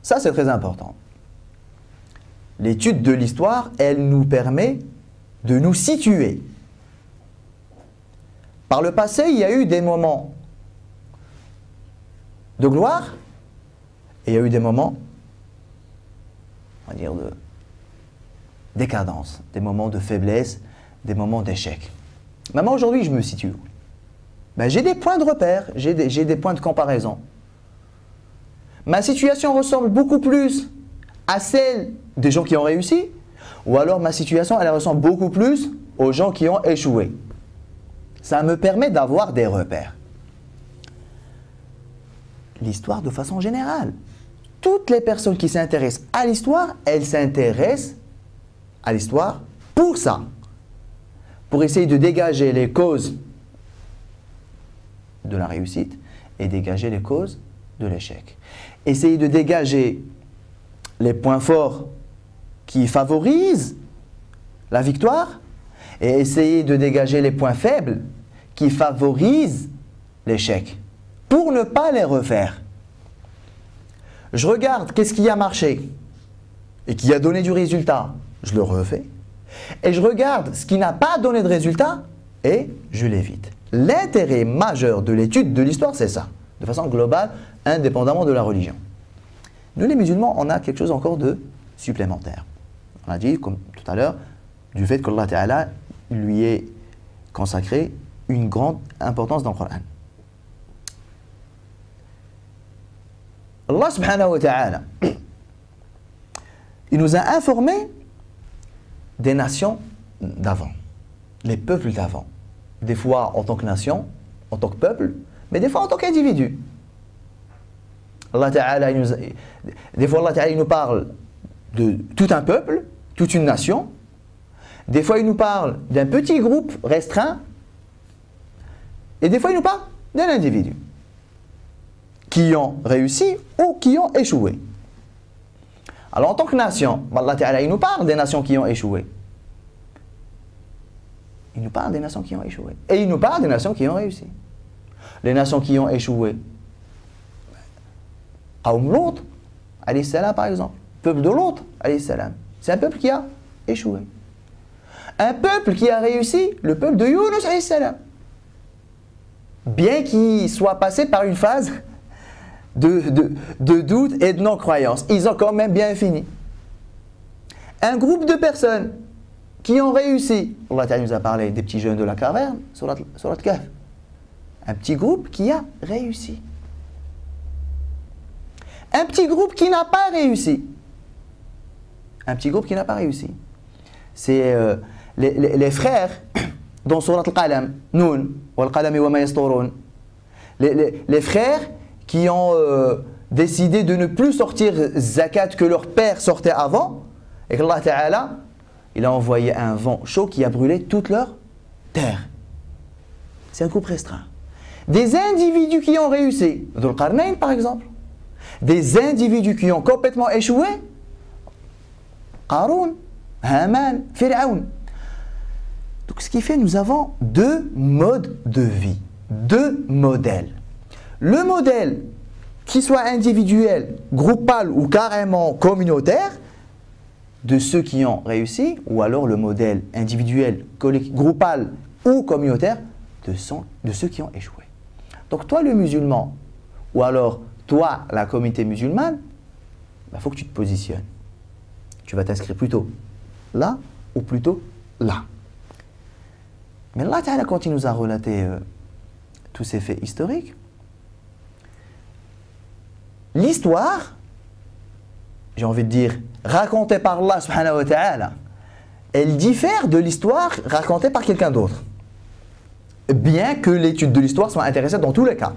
Ça, c'est très important. L'étude de l'histoire, elle nous permet de nous situer. Par le passé, il y a eu des moments de gloire et il y a eu des moments, on va dire, de décadence, des moments de faiblesse, des moments d'échec. Maintenant, aujourd'hui, je me situe où? Ben, j'ai des points de repère, j'ai des points de comparaison. Ma situation ressemble beaucoup plus à celle des gens qui ont réussi, ou alors ma situation, elle ressemble beaucoup plus aux gens qui ont échoué. Ça me permet d'avoir des repères. L'histoire de façon générale. Toutes les personnes qui s'intéressent à l'histoire, elles s'intéressent à l'histoire pour ça. Pour essayer de dégager les causes de la réussite et dégager les causes de l'échec. Essayer de dégager les points forts qui favorisent la victoire et essayer de dégager les points faibles qui favorisent l'échec pour ne pas les refaire. Je regarde qu'est-ce qui a marché et qui a donné du résultat, je le refais. Et je regarde ce qui n'a pas donné de résultat et je l'évite. L'intérêt majeur de l'étude de l'histoire, c'est ça, de façon globale, indépendamment de la religion. Nous les musulmans, on a quelque chose encore de supplémentaire. On a dit, comme tout à l'heure, du fait qu'Allah Ta'ala lui ait consacré une grande importance dans le Coran. Allah subhanahu wa ta'ala, il nous a informé des nations d'avant, les peuples d'avant. Des fois en tant que nation, en tant que peuple, mais des fois en tant qu'individu. Allah Ta'ala, des fois Allah Ta'ala il nous parle de tout un peuple, toute une nation. Des fois il nous parle d'un petit groupe restreint. Et des fois il nous parle d'un individu qui ont réussi ou qui ont échoué. Alors en tant que nation, Allah Ta'ala il nous parle des nations qui ont échoué. Il nous parle des nations qui ont échoué. Et il nous parle des nations qui ont réussi. Les nations qui ont échoué. Qawm Lot, alayhi salam par exemple. Le peuple de Lot, alayhi salam. C'est un peuple qui a échoué. Un peuple qui a réussi, le peuple de Yunus, alayhi salam. Bien qu'il soit passé par une phase de doute et de non-croyance, ils ont quand même bien fini. Un groupe de personnes qui ont réussi. Allah Ta'ala nous a parlé des petits jeunes de la caverne, Surat Kahf. Un petit groupe qui a réussi. Un petit groupe qui n'a pas réussi. Un petit groupe qui n'a pas réussi. C'est les frères dans Surat Al-Qalam, Noun, Wal-Qalami wa ma yasturun. Les frères qui ont décidé de ne plus sortir zakat que leur père sortait avant, et qu'Allah Ta'ala il a envoyé un vent chaud qui a brûlé toute leur terre. C'est un groupe restreint. Des individus qui ont réussi, Dhul Qarnayn par exemple. Des individus qui ont complètement échoué, Qarun, Haman, Fir'aun. Donc ce qui fait, nous avons deux modes de vie, deux modèles. Le modèle qui soit individuel, groupal ou carrément communautaire, de ceux qui ont réussi, ou alors le modèle individuel, groupal ou communautaire de ceux qui ont échoué. Donc toi le musulman, ou alors toi la communauté musulmane, il faut que tu te positionnes. Tu vas t'inscrire plutôt là ou plutôt là. Mais Allah Ta'ala, quand il nous a relaté tous ces faits historiques, l'histoire, j'ai envie de dire, racontée par Allah subhanahu wa ta'ala, elle diffère de l'histoire racontée par quelqu'un d'autre. Bien que l'étude de l'histoire soit intéressante dans tous les cas.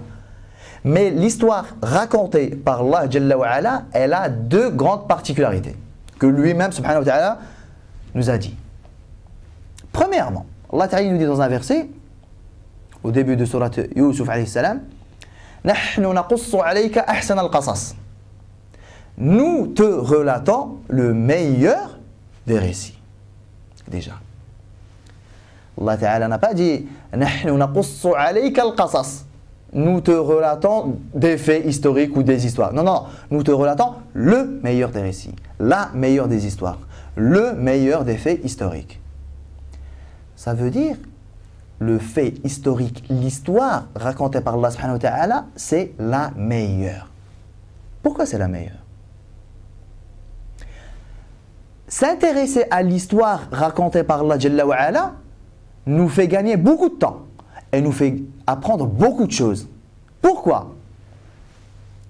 Mais l'histoire racontée par Allah Jalla wa ala, elle a deux grandes particularités que lui-même subhanahu wa ta'ala nous a dit. Premièrement, Allah Ta'ala nous dit dans un verset, au début de surat Yusuf alayhi salam, نحن نقص عليك أحسن القصص. Nous te relatons le meilleur des récits. Déjà. Allah Ta'ala n'a pas dit نحن نقص عليك القصص. nous te relatons des faits historiques ou des histoires. Non, non, nous te relatons le meilleur des récits, la meilleure des histoires, le meilleur des faits historiques. Ça veut dire, le fait historique, l'histoire racontée par Allah subhanahu wa ta'ala, c'est la meilleure. Pourquoi c'est la meilleure? S'intéresser à l'histoire racontée par Allah Jalla wa ala nous fait gagner beaucoup de temps et nous fait apprendre beaucoup de choses. Pourquoi?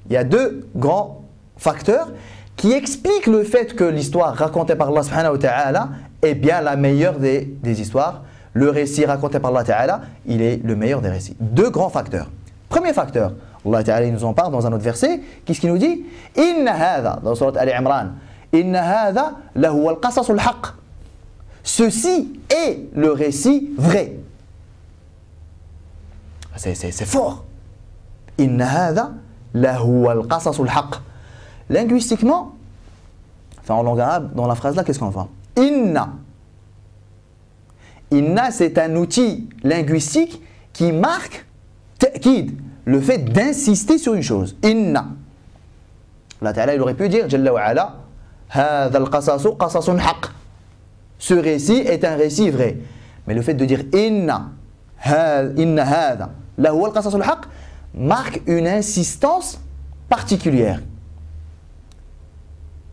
Il y a deux grands facteurs qui expliquent le fait que l'histoire racontée par Allah subhanahu wa ta'ala est bien la meilleure des histoires. Le récit raconté par Allah ta'ala, il est le meilleur des récits. Deux grands facteurs. Premier facteur, Allah ta'ala nous en parle dans un autre verset. Qu'est-ce qu'il nous dit? Inna hadha, dans surat Ali Imran, Inna hadha lahu al-qasas al-haq. Ceci est le récit vrai. C'est fort. Inna hadha lahu al-qasas al-haq. Linguistiquement, enfin en langue arabe, dans la phrase là, qu'est-ce qu'on voit? Inna. Inna, c'est un outil linguistique qui marque ta'kid, le fait d'insister sur une chose. Inna. Allah Ta'ala, il aurait pu dire, Jalla wa ala, hadha al-qasasu qasasun haq. Ce récit est un récit vrai. Mais le fait de dire inna hadha lahu al-qasasul haq marque une insistance particulière.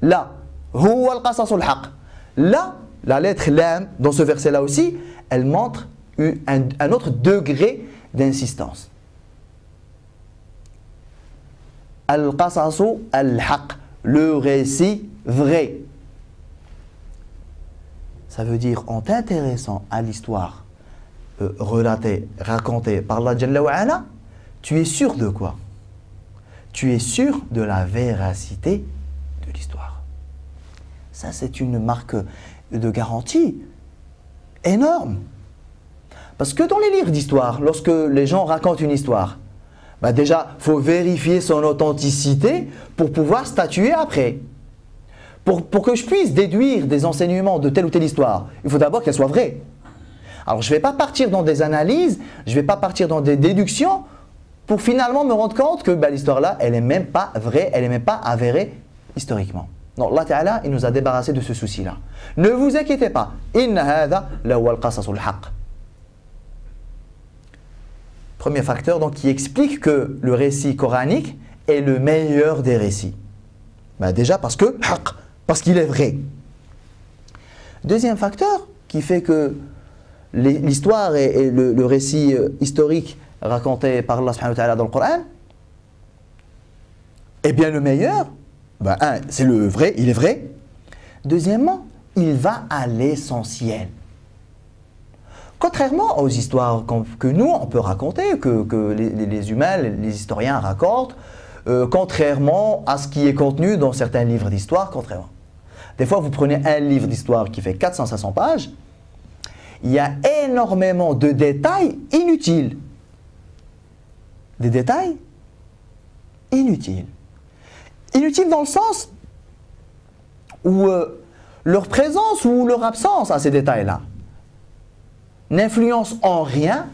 Là, huwa al-qasasul haq. Là, la lettre lam, dans ce verset-là aussi, elle montre un autre degré d'insistance. Al-qasasu al-haq, le récit vrai. Ça veut dire, en t'intéressant à l'histoire relatée, racontée par Allah Jalla wa ala, tu es sûr de quoi? Tu es sûr de la véracité de l'histoire. Ça, c'est une marque de garantie énorme. Parce que dans les livres d'histoire, lorsque les gens racontent une histoire, bah déjà, il faut vérifier son authenticité pour pouvoir statuer après. Pour que je puisse déduire des enseignements de telle ou telle histoire, il faut d'abord qu'elle soit vraie. Alors, je ne vais pas partir dans des analyses, je ne vais pas partir dans des déductions pour finalement me rendre compte que l'histoire-là, elle n'est même pas vraie, elle n'est même pas avérée historiquement. Non, Allah Ta'ala, il nous a débarrassé de ce souci-là. Ne vous inquiétez pas. Inna hadha lahuwa al-qasasul haq. Premier facteur donc, qui explique que le récit coranique est le meilleur des récits. Déjà parce que haq, parce qu'il est vrai. Deuxième facteur qui fait que l'histoire et le récit historique raconté par Allah subhanahu wa ta'ala dans le Coran est bien le meilleur. Un, c'est le vrai, il est vrai. Deuxièmement, il va à l'essentiel. Contrairement aux histoires que nous, on peut raconter, que les humains, les historiens racontent, contrairement à ce qui est contenu dans certains livres d'histoire, contrairement. Des fois, vous prenez un livre d'histoire qui fait 400-500 pages, il y a énormément de détails inutiles. Des détails inutiles. Inutiles dans le sens où leur présence ou leur absence à ces détails-là n'influence en rien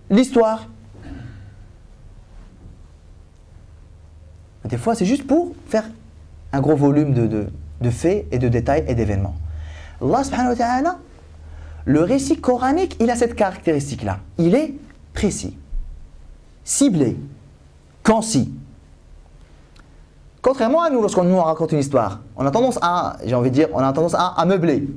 l'histoire. Des fois, c'est juste pour faire un gros volume de faits et de détails et d'événements. Allah subhanahu wa ta'ala, le récit coranique, il a cette caractéristique-là. Il est précis, ciblé, concis. Contrairement à nous, lorsqu'on nous raconte une histoire, on a tendance à, j'ai envie de dire, on a tendance à meubler.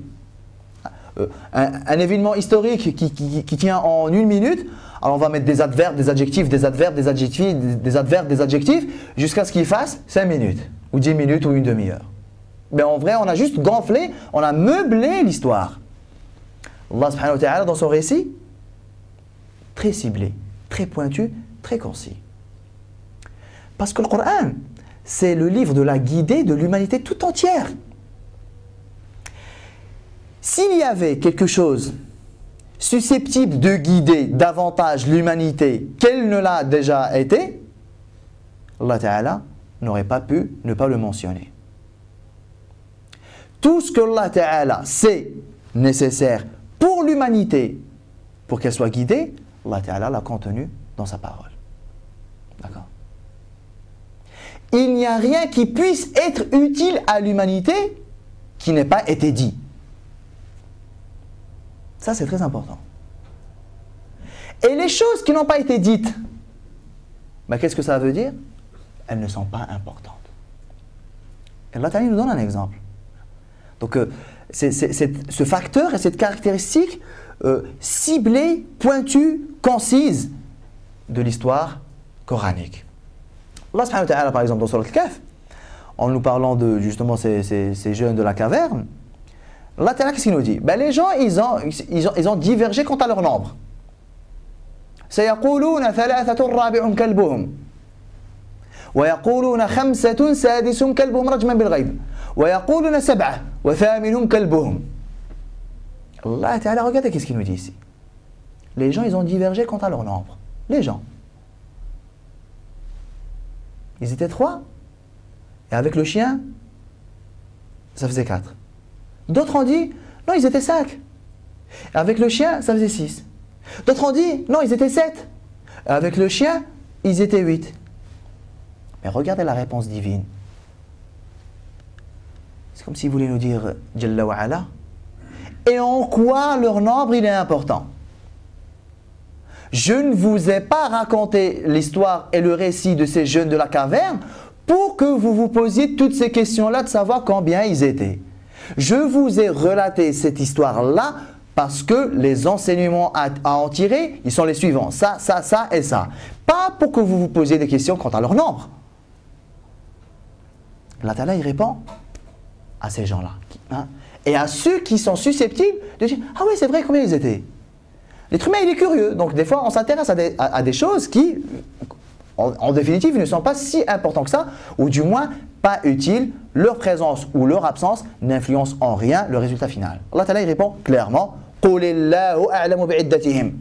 Un événement historique qui tient en 1 minute, alors on va mettre des adverbes, des adjectifs, des adverbes, des adjectifs, des adverbes, des adjectifs, jusqu'à ce qu'il fasse 5 minutes, ou 10 minutes, ou une demi-heure. Mais en vrai, on a juste gonflé, on a meublé l'histoire. Allah subhanahu wa ta'ala, dans son récit, très ciblé, très pointu, très concis. Parce que le Coran, c'est le livre de la guidée de l'humanité tout entière. S'il y avait quelque chose susceptible de guider davantage l'humanité qu'elle ne l'a déjà été, Allah Ta'ala n'aurait pas pu ne pas le mentionner. Tout ce que Allah Ta'ala sait nécessaire pour l'humanité, pour qu'elle soit guidée, Allah Ta'ala l'a contenu dans sa parole. il n'y a rien qui puisse être utile à l'humanité qui n'ait pas été dit. Ça, c'est très important. Et les choses qui n'ont pas été dites, ben, qu'est-ce que ça veut dire? Elles ne sont pas importantes. Et Allah nous donne un exemple. Donc, ce facteur et cette caractéristique ciblée, pointue, concise de l'histoire coranique. Allah subhanahu wa ta'ala, par exemple, dans Surat Al-Kahf, en nous parlant de justement ces jeunes de la caverne, Allah ta'ala, qu'est-ce qu'il nous dit? Ben, les gens, ils ont divergé quant à leur nombre. سيقولون ثلاثة رابع كلبهم ويقولون خمسة سادس كلبهم رجما بالغيب ويقولون سبعة وثامنهم كلبهم. Allah Ta'ala, regardez qu'est-ce qu'il nous dit ici. Les gens, ils ont divergé quant à leur nombre. Les gens. Ils étaient 3. Et avec le chien, ça faisait 4. D'autres ont dit, non, ils étaient 5. Et avec le chien, ça faisait 6. D'autres ont dit, non, ils étaient 7. Et avec le chien, ils étaient 8. Mais regardez la réponse divine. C'est comme s'il voulait nous dire, Jalla wa ala, et en quoi leur nombre il est important. Je ne vous ai pas raconté l'histoire et le récit de ces jeunes de la caverne pour que vous vous posiez toutes ces questions-là de savoir combien ils étaient. Je vous ai relaté cette histoire-là parce que les enseignements à en tirer, ils sont les suivants. Ça, ça, ça et ça. Pas pour que vous vous posiez des questions quant à leur nombre. Allah Ta'ala, il répond à ces gens-là. Hein, et à ceux qui sont susceptibles de dire « Ah oui, c'est vrai, combien ils étaient ?» L'être humain, il est curieux. Donc, des fois, on s'intéresse à des choses qui, en définitive, ne sont pas si importantes que ça, ou du moins pas utiles. Leur présence ou leur absence n'influence en rien le résultat final. Allah Ta'ala, il répond clairement « قُلِ اللَّهُ أَعْلَمُ بِعِدَّتِهِمْ »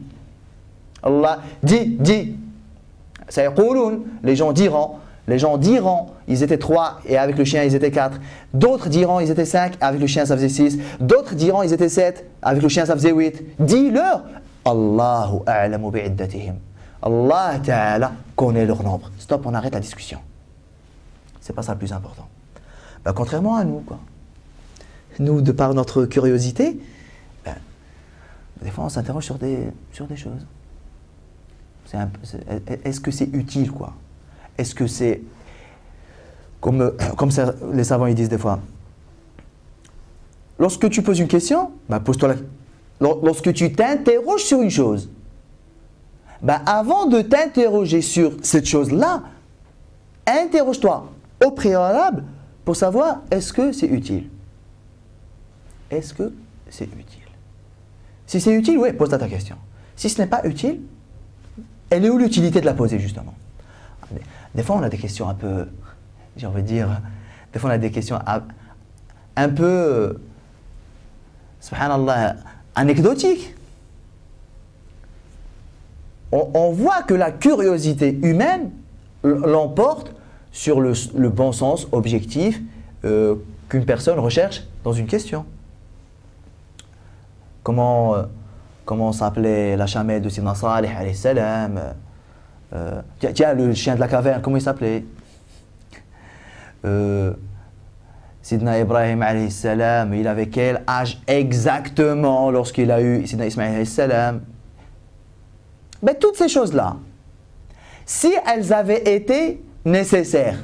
Allah dit « سَيَقُولُونَ » Les gens diront, ils étaient 3 et avec le chien ils étaient 4. D'autres diront ils étaient 5, avec le chien ça faisait 6. D'autres diront ils étaient 7, avec le chien ça faisait 8. Dis-leur, Allahu a'lamu bi'iddatihim. Allah Ta'ala connaît leur nombre. Stop, on arrête la discussion. C'est pas ça le plus important. Ben, contrairement à nous, quoi. Nous, de par notre curiosité, ben, des fois on s'interroge sur des choses. Est-ce que c'est utile, quoi? Est-ce que c'est, comme ça, les savants ils disent des fois, lorsque tu poses une question, bah pose-toi lorsque tu t'interroges sur une chose, bah avant de t'interroger sur cette chose-là, interroge-toi au préalable pour savoir est-ce que c'est utile. Est-ce que c'est utile? Si c'est utile, oui, pose-toi ta question. Si ce n'est pas utile, elle est où l'utilité de la poser justement? Des fois, on a des questions un peu, j'ai envie de dire, des fois, on a des questions un peu, subhanallah, anecdotiques. On voit que la curiosité humaine l'emporte sur le bon sens objectif qu'une personne recherche dans une question. Comment s'appelait la chamelle de Sidna Salih alayhi salam? Tiens, le chien de la caverne, comment il s'appelait? Sidna Ibrahim alayhi salam, il avait quel âge exactement lorsqu'il a eu Sidna Ismaïl alayhi salam? Ben, toutes ces choses-là, si elles avaient été nécessaires,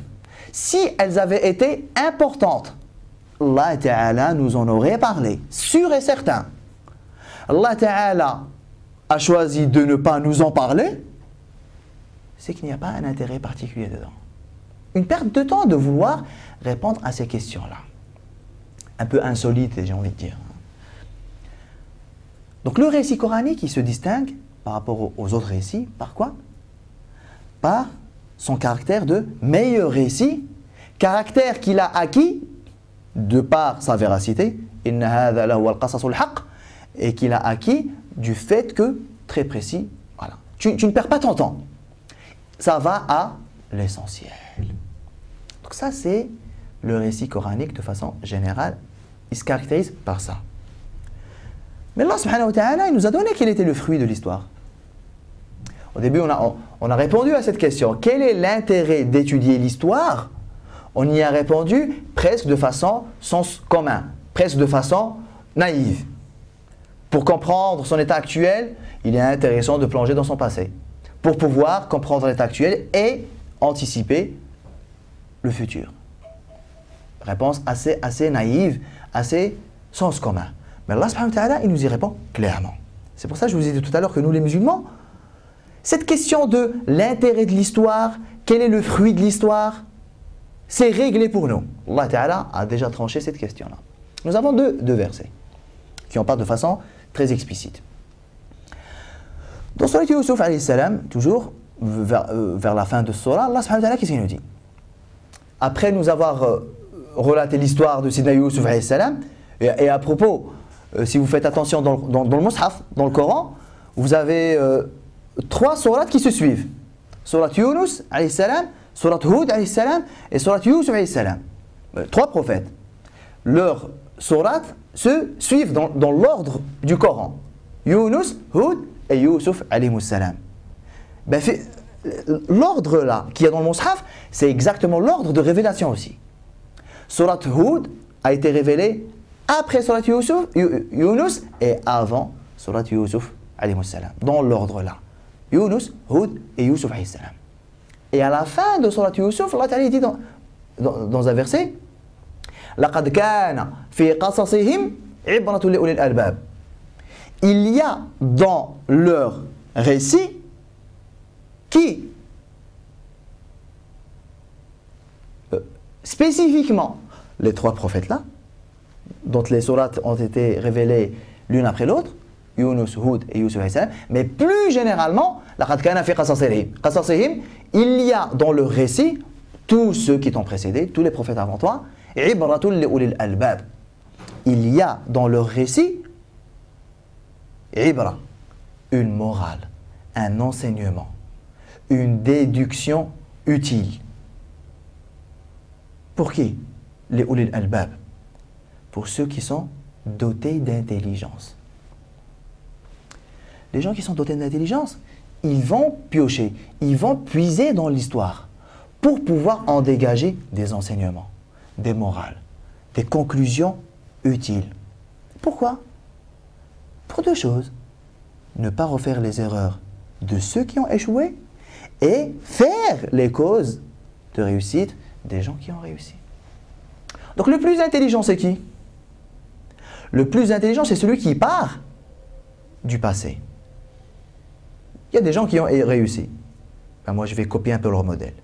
si elles avaient été importantes, Allah Ta'ala nous en aurait parlé, sûr et certain. Allah Ta'ala a choisi de ne pas nous en parler, c'est qu'il n'y a pas un intérêt particulier dedans. Une perte de temps de vouloir répondre à ces questions-là. Un peu insolite, j'ai envie de dire. Donc le récit coranique, il se distingue par rapport aux autres récits, par quoi? Par son caractère de meilleur récit, caractère qu'il a acquis de par sa véracité, et qu'il a acquis du fait que, très précis, voilà. Tu ne perds pas ton temps. Ça va à l'essentiel. Donc ça, c'est le récit coranique de façon générale. Il se caractérise par ça. Mais Allah subhanahu wa ta'ala, il nous a donné quel était le fruit de l'histoire. Au début, on a répondu à cette question. Quel est l'intérêt d'étudier l'histoire? On y a répondu presque de façon sens commun, presque de façon naïve. Pour comprendre son état actuel, il est intéressant de plonger dans son passé. Pour pouvoir comprendre l'état actuel et anticiper le futur. Réponse assez naïve, assez sens commun. Mais Allah subhanahu wa ta'ala, il nous y répond clairement. C'est pour ça que je vous ai dit tout à l'heure que nous les musulmans, cette question de l'intérêt de l'histoire, quel est le fruit de l'histoire, c'est réglé pour nous. Allah ta'ala a déjà tranché cette question-là. Nous avons deux versets qui en parlent de façon très explicite. Dans Surat Yusuf, alayhi salam, toujours vers la fin de ce surah, Allah subhanahu wa ta'ala, qu'est-ce qu'il nous dit? Après nous avoir relaté l'histoire de Sidna Yusuf, alayhi salam, et à propos, si vous faites attention dans le Mus'haf, dans le Coran, vous avez 3 sourates qui se suivent. Surat Yunus, alayhi salam, Surat Hud, alayhi salam, et Surat Yusuf, alayhi salam. 3 prophètes. Leurs sourates se suivent dans l'ordre du Coran. Yunus, Hud et Yusuf, alayhi salam. Ben, l'ordre là, qu'il y a dans le Mus'haf, c'est exactement l'ordre de révélation aussi. Surat Hud a été révélée après Surat Yunus et avant Surat Yusuf, alayhi salam. Dans l'ordre là. Yunus, Hud et Yusuf, alayhi salam. Et à la fin de Surat Yusuf, Allah Ta'ala dit dans un verset, لَقَدْ كَانَ فِي قَصَصِهِمْ عِبْرَةٌ لِأُولِي الْأَلْبَابِ. Il y a dans leur récit qui spécifiquement les 3 prophètes là, dont les sourates ont été révélées l'une après l'autre, Yunus, Hud et Yusuf, mais plus généralement, لَقَدْ كَانَ فِي قَصَصِهِمْ, il y a dans leur récit, tous ceux qui t'ont précédé, tous les prophètes avant toi, عِبْرَةٌ لِأُولِي الْأَلْبَابِ. Il y a dans leur récit ibra, une morale, un enseignement, une déduction utile. Pour qui? Les ulil albab. Pour ceux qui sont dotés d'intelligence. Les gens qui sont dotés d'intelligence, ils vont piocher, ils vont puiser dans l'histoire pour pouvoir en dégager des enseignements, des morales, des conclusions utiles. Pourquoi? Pour 2 choses. Ne pas refaire les erreurs de ceux qui ont échoué et faire les causes de réussite des gens qui ont réussi. Donc le plus intelligent, c'est qui? Le plus intelligent, c'est celui qui part du passé. Il y a des gens qui ont réussi. Ben moi, je vais copier un peu leur modèle.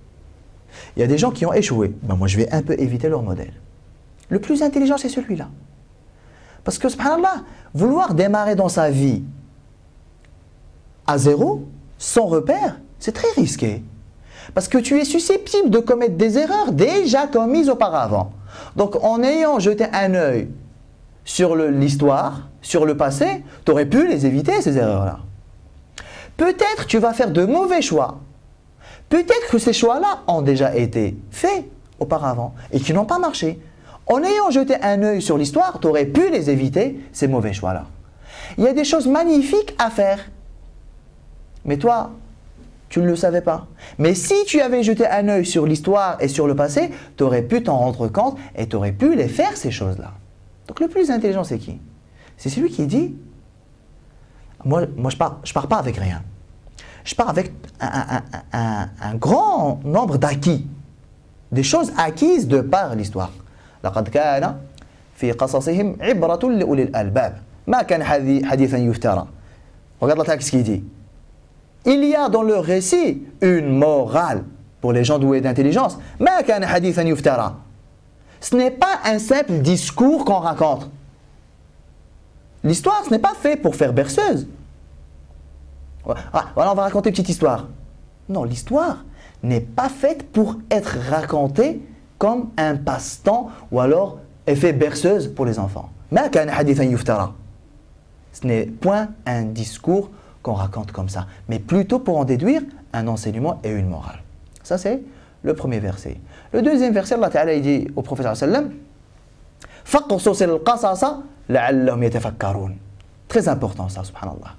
Il y a des gens qui ont échoué. Ben moi, je vais un peu éviter leur modèle. Le plus intelligent, c'est celui-là. Parce que, subhanallah, vouloir démarrer dans sa vie à 0, sans repère, c'est très risqué. Parce que tu es susceptible de commettre des erreurs déjà commises auparavant. Donc, en ayant jeté un œil sur l'histoire, sur le passé, tu aurais pu les éviter, ces erreurs-là. Peut-être tu vas faire de mauvais choix. Peut-être que ces choix-là ont déjà été faits auparavant et qui n'ont pas marché. En ayant jeté un œil sur l'histoire, tu aurais pu les éviter, ces mauvais choix-là. Il y a des choses magnifiques à faire. Mais toi, tu ne le savais pas. Mais si tu avais jeté un œil sur l'histoire et sur le passé, tu aurais pu t'en rendre compte et tu aurais pu les faire, ces choses-là. Donc le plus intelligent, c'est qui? C'est celui qui dit, moi je pars pas avec rien. Je pars avec un grand nombre d'acquis. Des choses acquises de par l'histoire. لقد كان في قصصهم عبرة لأولي الألباب ما كان حديثا يفترى. Regarde la texte qui dit. Il y a dans le récit une morale pour les gens doués d'intelligence. ما كان حديثا يفترى. Ce n'est pas un simple discours qu'on raconte. L'histoire, ce n'est pas fait pour faire berceuse. Voilà, on va raconter une petite histoire. Non, l'histoire n'est pas faite pour être racontée comme un passe-temps ou alors effet berceuse pour les enfants. Ce n'est point un discours qu'on raconte comme ça, mais plutôt pour en déduire un enseignement et une morale. Ça, c'est le premier verset. Le deuxième verset, Allah Ta'ala dit au prophète sallam, très important ça, subhanallah.